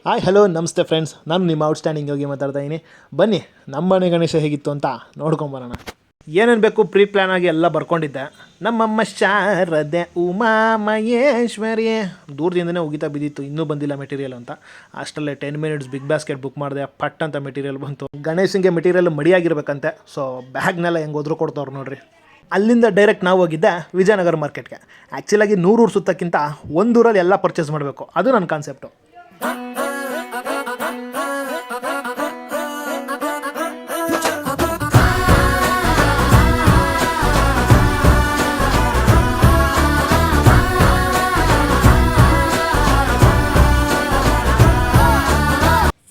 Hi hello ನಮಸ್ತೆ friends, ನಾನು ನಿಮ್ಮ ಔಟ್ಸ್ಟ್ಯಾಂಡಿಂಗ್ ಯೋಗಿ ಮಾತಾಡ್ತಾ ಇದ್ದೀನಿ. ಬನ್ನಿ ನಮ್ಮ ಮನೆ ಗಣೇಶ ಹೇಗಿತ್ತು ಅಂತ ನೋಡ್ಕೊಂಬರೋಣ. ಏನೇನು ಬೇಕು ಪ್ರೀ ಪ್ಲ್ಯಾನ್ ಆಗಿ ಎಲ್ಲ ಬರ್ಕೊಂಡಿದ್ದೆ. ನಮ್ಮಮ್ಮ ಶಾರದೆ ಉಮಾ ಮಹೇಶ್ವರಿ ದೂರದಿಂದನೇ ಉಗಿತಾ ಬಿದ್ದಿತ್ತು, ಇನ್ನೂ ಬಂದಿಲ್ಲ ಮೆಟೀರಿಯಲ್ ಅಂತ. ಅಷ್ಟರಲ್ಲೇ 10 ಮಿನಿಟ್ಸ್ ಬಿಗ್ ಬಾಸ್ಕೆಟ್ ಬುಕ್ ಮಾಡಿದೆ, ಪಟ್ ಅಂತ ಮೆಟೀರಿಯಲ್ ಬಂತು. ಗಣೇಶನಿಗೆ ಮೆಟೀರಿಯಲ್ ಮಡಿಯಾಗಿರ್ಬೇಕಂತೆ, ಸೊ ಬ್ಯಾಗ್ನೆಲ್ಲ ಹೆಂಗೆ ಹೋದ್ರು ಕೊಡ್ತವ್ರು ನೋಡ್ರಿ. ಅಲ್ಲಿಂದ ಡೈರೆಕ್ಟ್ ನಾವು ಹೋಗಿದ್ದೆ ವಿಜಯನಗರ ಮಾರ್ಕೆಟ್ಗೆ. ಆ್ಯಕ್ಚುಲಾಗಿ 100 ಊರು ಸುತ್ತಕ್ಕಿಂತ ಒಂದೂರಲ್ಲಿ ಎಲ್ಲ ಪರ್ಚೇಸ್ ಮಾಡಬೇಕು, ಅದು ನನ್ನ ಕಾನ್ಸೆಪ್ಟು.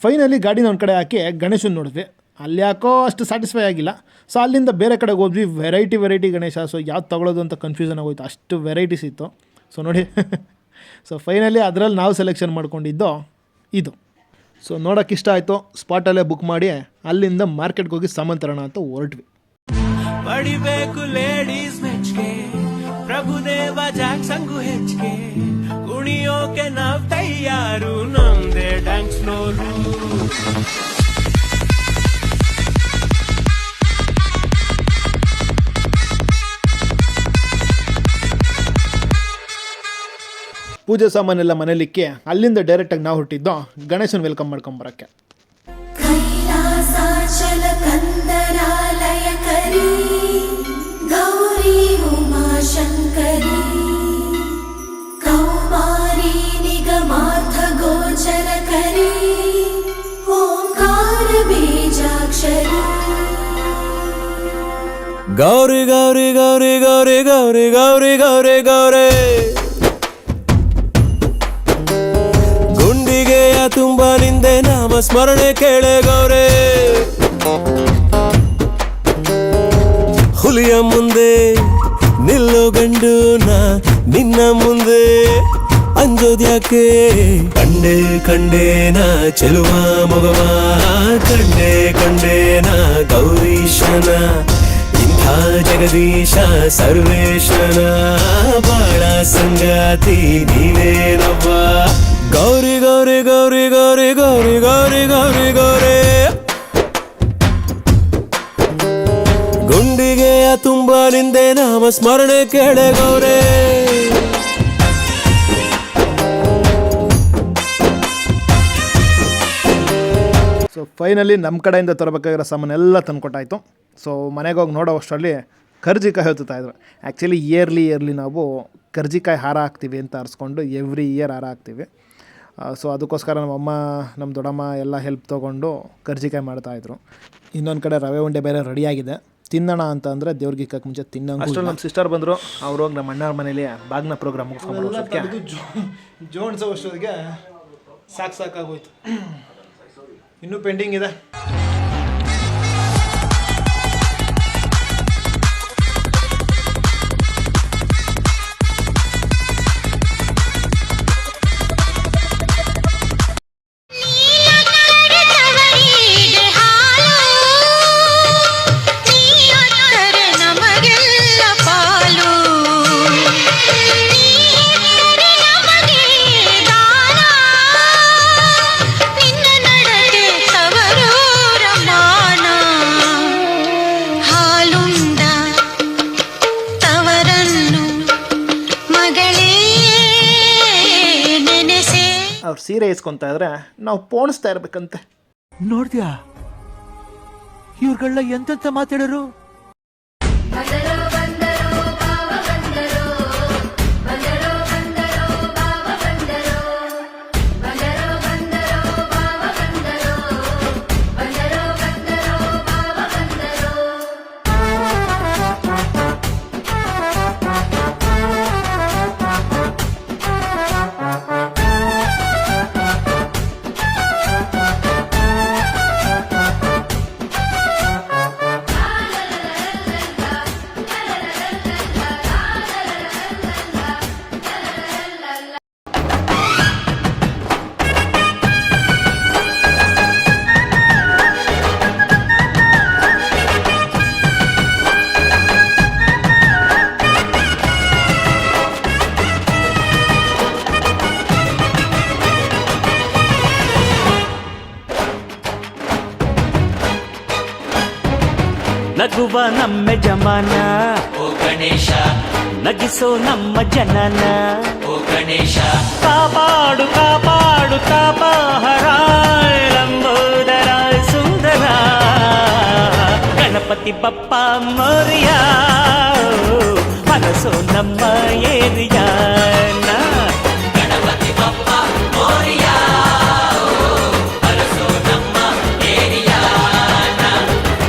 ಫೈನಲಿ ಗಾಡಿನ ಒಂದು ಕಡೆ ಹಾಕಿ ಗಣೇಶನ ನೋಡಿದ್ವಿ. ಅಲ್ಲಿ ಯಾಕೋ ಅಷ್ಟು ಸ್ಯಾಟಿಸ್ಫೈ ಆಗಿಲ್ಲ. ಸೊ ಅಲ್ಲಿಂದ ಬೇರೆ ಕಡೆಗೆ ಹೋದ್ವಿ. ವೆರೈಟಿ ಗಣೇಶ. ಸೊ ಯಾವ್ದು ತೊಗೊಳೋದು ಅಂತ ಕನ್ಫ್ಯೂಷನ್ ಆಗೋಯ್ತು, ಅಷ್ಟು ವೆರೈಟೀಸ್ ಇತ್ತು. ಸೊ ನೋಡಿ ಸೊ ಫೈನಲಿ ಅದರಲ್ಲಿ ನಾವು ಸೆಲೆಕ್ಷನ್ ಮಾಡ್ಕೊಂಡಿದ್ದು ಇದು. ಸೊ ನೋಡೋಕೆ ಇಷ್ಟ ಆಯಿತು, ಸ್ಪಾಟಲ್ಲೇ ಬುಕ್ ಮಾಡಿ ಅಲ್ಲಿಂದ ಮಾರ್ಕೆಟ್ಗೆ ಹೋಗಿ ಸಾಮಾನು ತರೋಣ ಅಂತ ಹೊರಟ್ವಿ. ಪಡಿಬೇಕು ಲೇಡೀಸ್ ಮೆಚ್ಗೆ, ಪ್ರಭುದೇವ ಜಾಕ್ಸಂಗು ಹೆಚ್ಚಿಗೆ, ಕುಣಿಯೋಕೆ ನಾವ್ ತಯಾರು, ನಮ್ದೇ ಡ್ಯಾನ್ಸ್ ಫ್ಲೋರು. ಪೂಜೆ ಸಾಮಾನೆಲ್ಲ ಮನೇಲಿಕ್ಕೆ ಅಲ್ಲಿಂದ ಡೈರೆಕ್ಟಾಗಿ ನಾವು ಹೊರಟಿದ್ದು ಗಣೇಶನ ವೆಲ್ಕಮ್ ಮಾಡ್ಕೊಂಬರೋಕ್ಕೆ. ಕೈಲಾಸಾಚಲ ಕಂದರಾಲಯ ಕರಿ ಗೌರಿ ಉಮಾಶಂಕರಿ ಕೌಮಾರಿ ನಿಗಮಾರ್ಥ ಗೋಚರ ಕರಿ ಓಂಕಾರ ಬೀಜಾಕ್ಷರಿ. ಗೌರಿ ಗೌರಿ ಗೌರಿ ಗೌರಿ ಗೌರಿ ಗೌರಿ ಗೌರಿ ಗೌರಿ, ಗುಂಡಿಗೆಯ ತುಂಬ ನಿಂದೆ ನಾಮ ಸ್ಮರಣೆ ಕೇಳೆ ಗೌರೇ. ಹುಲಿಯ ಮುಂದೆ ನಿಲ್ಲೋ ಗಂಡು ನಾ ನಿನ್ನ ಮುಂದೆ ಅಂಜೋದ್ಯಾಕೆ, ಕಂಡೆ ಕಂಡೇನ ಚೆಲುವ ಮಗವ, ಕಂಡೇನ ಗೌರೀಶನ, ಇಂಥ ಜಗದೀಶ ಸರ್ವೇಶನ, ಬಾಳ ಸಂಗಾತಿ ನೀನೇನವ್ವ. ಗೌರಿ ಗೌರಿ ಗೌರಿ ಗೌರಿ ಗೌರಿ ಗೌರಿ ಗೌರಿ ಗೌರಿ, ಗುಂಡಿಗೆಯ ತುಂಬ ನಿಂದೆ ನಾಮ ಸ್ಮರಣೆ ಕೇಳೆ ಗೌರೇ. ಸೊ ಫೈನಲಿ ನಮ್ಮ ಕಡೆಯಿಂದ ತರಬೇಕಾಗಿರೋ ಸಾಮಾನೆಲ್ಲ ತಂದುಕೊಟ್ಟಾಯಿತು. ಸೊ ಮನೆಗೆ ಹೋಗಿ ನೋಡೋ ಅಷ್ಟರಲ್ಲಿ ಕರ್ಜಿಕಾಯಿ ಹೊತ್ತುತ್ತಾಯಿದ್ರು. ಆ್ಯಕ್ಚುಲಿ ಇಯರ್ಲಿ ನಾವು ಕರ್ಜಿಕಾಯಿ ಹಾರ ಹಾಕ್ತೀವಿ ಅಂತ ಅರ್ಸ್ಕೊಂಡು ಎವ್ರಿ ಇಯರ್ ಹಾರ ಹಾಕ್ತೀವಿ. ಸೊ ಅದಕ್ಕೋಸ್ಕರ ನಮ್ಮಮ್ಮ ನಮ್ಮ ದೊಡ್ಡಮ್ಮ ಎಲ್ಲ ಹೆಲ್ಪ್ ತೊಗೊಂಡು ಕರ್ಜಿಕಾಯಿ ಮಾಡ್ತಾಯಿದ್ರು. ಇನ್ನೊಂದು ಕಡೆ ರವೆ ಉಂಡೆ ಬೇರೆ ರೆಡಿಯಾಗಿದೆ, ತಿನ್ನೋಣ ಅಂತ ಅಂದರೆ ದೇವ್ರಿಗೆ ಇಕ್ಕಕ್ಕೆ ಮುಂಚೆ ತಿನ್ನೋಂಗೆ. ಅಷ್ಟರಲ್ಲಿ ನಮ್ಮ ಸಿಸ್ಟರ್ ಬಂದರು. ಅವ್ರು ಹೋಗಿ ನಮ್ಮ ಅಣ್ಣವ್ರ ಮನೇಲಿ ಬಾಗ್ನ ಪ್ರೋಗ್ರಾಮ್ ಮುಗಿಸ್ಕೊಂಡು ಜೋಡಿಸೋ ಅಷ್ಟೊತ್ತಿಗೆ ಸಾಕಾಗೋಯ್ತು. ಇನ್ನೂ ಪೆಂಡಿಂಗ್ ಇದೆ. ಅವ್ರು ಸೀರೆ ಇಸ್ಕೊತಾ ಇದ್ರೆ ನಾವು ಪೋಣಿಸ್ತಾ ಇರ್ಬೇಕಂತೆ. ನೋಡ್ದ್ಯಾ ಇವ್ರುಗಳ ಎಂತೆಂತ ಮಾತಾಡೋರು. ನಗುವ ನಮ್ಮ ಜಮಾನ ಓ ಗಣೇಶ ನಗಿಸೋ ನಮ್ಮ ಜನನ ಓ ಗಣೇಶ ಕಾಪಾಡು ಕಾಪಾಡು ತಾಪಹರ ಲಂಬೋದರ ಸುಂದರ ಗಣಪತಿ ಬಪ್ಪ ಮೋರಿಯ ಮನಸೋ ನಮ್ಮ ಏರಿಯಾನ ಗಣಪತಿ ಬಪ್ಪ ಮೋರಿಯ ಅರಸೋ ನಮ್ಮ ಏರಿಯಾನ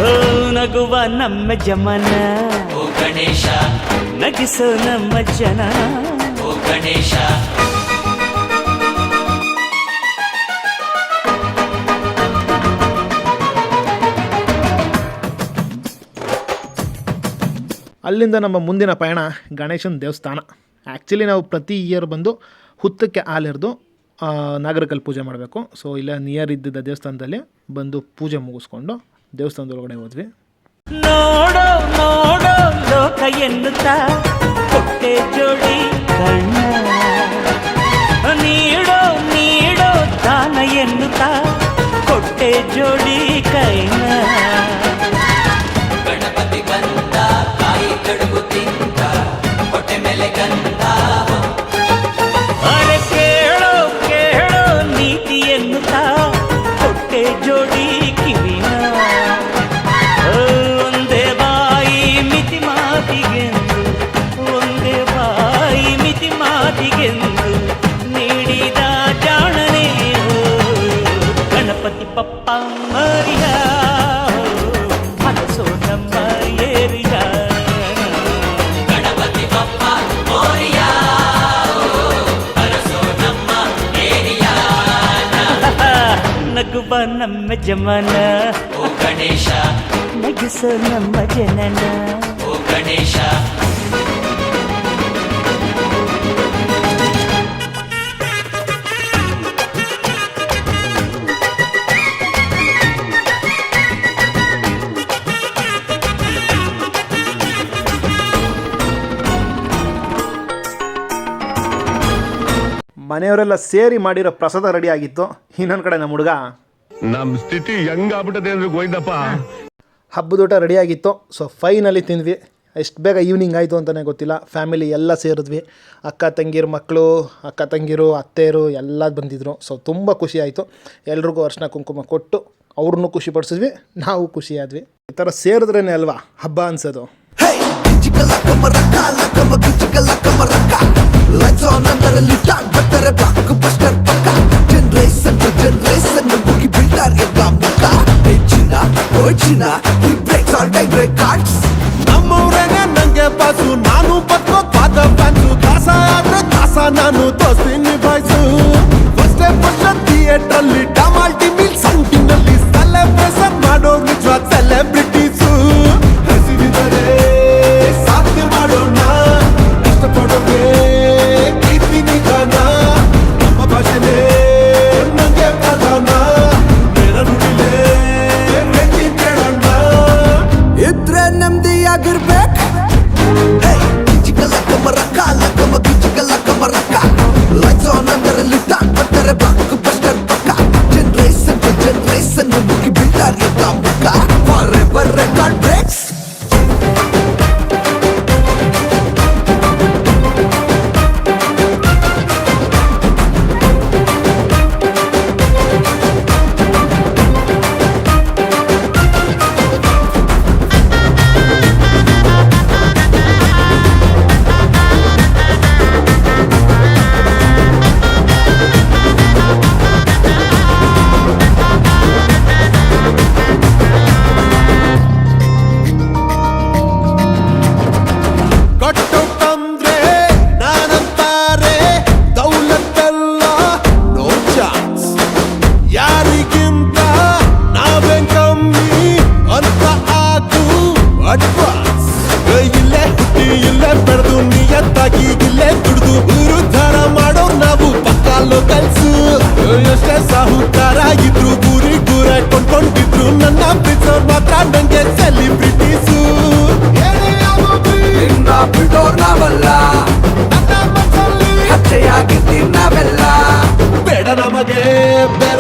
ಓ ನಗುವ ನಮ್ಮ ಜಮನ ಓ ಗಣೇಶ ನಗಿಸೋ ನಮ್ಮ ಜನ ಓ ಗಣೇಶ ಅಲ್ಲಿಂದ ನಮ್ಮ ಮುಂದಿನ ಪಯಣ ಗಣೇಶನ ದೇವಸ್ಥಾನ. ಆ್ಯಕ್ಚುಲಿ ನಾವು ಪ್ರತಿ ಇಯರ್ ಬಂದು ಹುತ್ತಕ್ಕೆ ಹಾಲೆರೆದು ನಾಗರಕಲ್ಲಿ ಪೂಜೆ ಮಾಡಬೇಕು. ಸೊ ಇಲ್ಲ ನಿಯರ್ ಇದ್ದಿದ್ದ ದೇವಸ್ಥಾನದಲ್ಲಿ ಬಂದು ಪೂಜೆ ಮುಗಿಸ್ಕೊಂಡು ದೇವಸ್ಥಾನದೊಳಗಡೆ ಹೋದ್ವಿ. ನೋಡೋ ನೋಡೋ ಲೋಕ ಎನ್ನುತ್ತಾ ಕೊಟ್ಟೆ ಜೋಡಿ ಕಣ್ಣ ನೀಡೋ ನೀಡೋ ದಾನ ಎನ್ನುತ್ತಾ ಕೊಟ್ಟೆ ಜೋಡಿ ಕೈನ ಗಣಪತಿ ಬಂದ ಕಾಯಿ ಕಡುಬು ತಿಂದ ಹೊಟ್ಟೆ ಮೇಲೆ ಗಂಧ ಅರೆ ಕೇಳೋ ಕೇಳೋ ನೀತಿ ಎನ್ನುತ್ತಾ ಕೊಟ್ಟೆ ಜೋಡಿ ಕಿವಿನ ಒಂದೇ ಬಾಯಿ ಮಿತಿ ಮಾತಿಗೆಂದು ಒಂದೇ ಬಾಯಿ ಮಿತಿ ಮಾತಿಗೆಂದು ನೀಡಿದ ಜಾಣನೇ ಗಣಪತಿ ಪಪ್ಪ ಮರಿಯ ಮನಸೋ ನಮ್ಮ ಏರಿಯ ಗಣಪತಿ ಬಪ್ಪ ಮೋರಿಯ ಅರಸೋ ನಮ್ಮ ಏರಿಯಾನ ನಗುವ ನಮ್ಮ ಜಮನ ಓ ಗಣೇಶ ನಗಿಸೋ ನಮ್ಮ ಜನನ ಓ ಗಣೇಶ ಮನೆಯವರೆಲ್ಲ ಸೇರಿ ಮಾಡಿರೋ ಪ್ರಸಾದ ರೆಡಿ ಆಗಿತ್ತು. ಇನ್ನೊಂದು ಕಡೆ ನಮ್ಮ ಹುಡುಗ ನಮ್ ಸ್ಥಿತಿ ಹೆಂಗಾಗ್ಬಿಟ್ಟದೆ ಅಂದ್ರೆ ಗೋಯ್ದಪ್ಪ ಹಬ್ಬದೂಟ ರೆಡಿಯಾಗಿತ್ತು. ಸೊ ಫೈನಲಿ ತಿಂದ್ವಿ. ಎಷ್ಟು ಬೇಗ ಈವ್ನಿಂಗ್ ಆಯಿತು ಅಂತಲೇ ಗೊತ್ತಿಲ್ಲ. ಫ್ಯಾಮಿಲಿ ಎಲ್ಲ ಸೇರಿದ್ವಿ. ಅಕ್ಕ ತಂಗಿರು ಮಕ್ಕಳು, ಅಕ್ಕ ತಂಗಿರು, ಅತ್ತೆಯರು ಎಲ್ಲ ಬಂದಿದ್ದರು. ಸೊ ತುಂಬ ಖುಷಿ ಆಯಿತು. ಎಲ್ರಿಗೂ ಅರ್ಶಿನ ಕುಂಕುಮ ಕೊಟ್ಟು ಅವ್ರನ್ನೂ ಖುಷಿ ಪಡಿಸಿದ್ವಿ, ನಾವು ಖುಷಿ ಆದ್ವಿ. ಈ ಥರ ಸೇರಿದ್ರೇ ಅಲ್ವಾ ಹಬ್ಬ ಅನ್ಸೋದು. ನಮ್ಮವ್ರೇನೆ ನಂಗೆ ಬಾಸು, ನಾನು ಬದುಕೋ ಪಾದ ಫ್ಯಾನ್ಸು. ದಾಸ ಆದ್ರೆ ದಾಸ ನಾನು ದೋಸ್ತಿ ನಿಭಾಯಿಸು. ಫಸ್ಟ್ ಥಿಯೇಟರ್ ಅಲ್ಲಿ ಡಮಾಲ್ಟಿ ಮೀಲ್ ಸೌಂಟಿನಲ್ಲಿ ಸೆಲೆಬ್ರೇಷನ್ ಮಾಡೋ ನಿಜವಾದ ಸೆಲೆಬ್ರಿಟೀಸು. ಹಸಿರಿದರೆ ಸಾಧ್ಯ ಮಾಡೋಣ, ಇಷ್ಟಪಡೋಕೆ ಕೀರ್ತಿ ನಿಧಾನ. ನಮ್ಮ ಭಾಷೆನೇ ನಂಗೆ ಪ್ರಧಾನ, ಬೇರೆ ನುಡಿಲೇ ಬೆಟ್ಟಿ ಕೇಳೋಣ. ಇದ್ರೆ ನೆಮ್ಮದಿಯಾಗಿರ್ಬೇಕು. ಕಟ್ಟುತ್ತಂದ್ರೆ ನಾನಂತಾರೆ ದೌಲತ್ತೆಲ್ಲ ನೋ ಚಾನ್ಸ್. ಯಾರಿಗಿಂತ ನಾವೇ ಕಮ್ಮಿ ಅಂತ ಆತು ಅಡ್ವಾನ್ಸ್. ಇಲ್ಲೇ ಹುಟ್ಟಿ ಇಲ್ಲೇ ಬೆಳೆದು ನಿಯತ್ತಾಗಿ ಇಲ್ಲೇ ದುಡ್ದು ಉರುದ್ಧಾರ ಮಾಡೋ ನಾವು ಪಕ್ಕ ಲೋಕಲ್ಸು. ಎಷ್ಟೇ ಸಾಹುಕಾರ ಇದ್ರು ಗುರಿ ಗುರ ಕೊಂಡ್ಕೊಂಡಿದ್ರು ನನ್ನ ಬಿಸೋರ್ ಮಾತ್ರ ನಂಗೆ ಸೆಲಿಬ್ರಿಟೀಸು. ಬಿಡೋರ್ ನಾವಲ್ಲ, ಹತ್ಯೆಯಾಗಿದ್ದೀವಿ ನಾವೆಲ್ಲ. ಬೇಡ ನಮಗೆ ಬೇರೆ